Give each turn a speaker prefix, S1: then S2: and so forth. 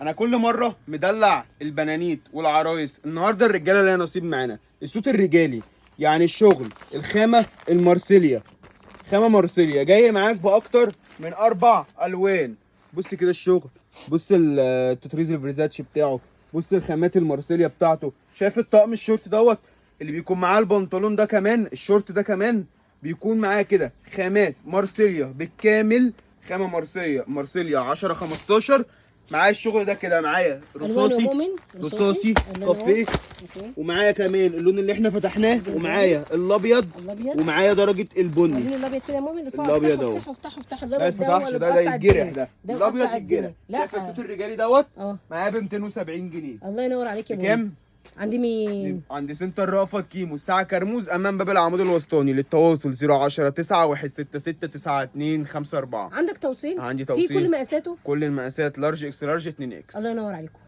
S1: انا كل مره مدلع البنانيت والعرايس، النهارده الرجاله ليها نصيب معانا. الصوت الرجالي يعني الشغل، الخامه المارسيليا، خامه مارسيليا جاي معاك باكتر من 4 الوان. بص كده الشغل، بص التطريز الفريزاتش بتاعه، بص الخامات المارسيليا بتاعته. شايف الطقم الشورت دوت اللي بيكون معاه البنطلون ده، كمان الشورت ده كمان بيكون معاه كده خامات مارسيليا بالكامل. خامه مارسيليا 10 15. معايا الشغل ده كده، معايا
S2: الوان
S1: رصاصي،
S2: مؤمن
S1: رصاصي
S2: اللون
S1: كافيه،
S2: اوكي.
S1: ومعايا كمان اللون اللي احنا فتحناه، ومعايا الابيض،
S2: الابيض.
S1: ومعايا درجه البني.
S2: وريني الابيض كده يا مؤمن، ارفعه
S1: الابيض
S2: افتحه
S1: اهو.
S2: افتحه افتحه افتحه.
S1: لا
S2: الابيض ده
S1: يتفتحش،
S2: هو اللي
S1: ده
S2: مقطع
S1: يتجرح،
S2: الدنيا،
S1: ده
S2: مقطع
S1: الابيض يتجرح.
S2: الدنيا.
S1: شايف
S2: لا
S1: الصوت الرجالي دوت
S2: اه
S1: معايا ب 270 جنيه.
S2: الله ينور عليك يا مؤمن.
S1: بكام؟
S2: عندي مين؟
S1: عند سنتر رأفت كيمو، الساعة كرموز أمام باب العمود الوسطاني. للتواصل 010 9 166 92 54.
S2: عندك توصيل؟
S1: عندي
S2: في كل
S1: توصيل،
S2: مقاساته.
S1: كل المقاسات، لارج اكس لارج 2 اكس.
S2: الله ينور عليكم.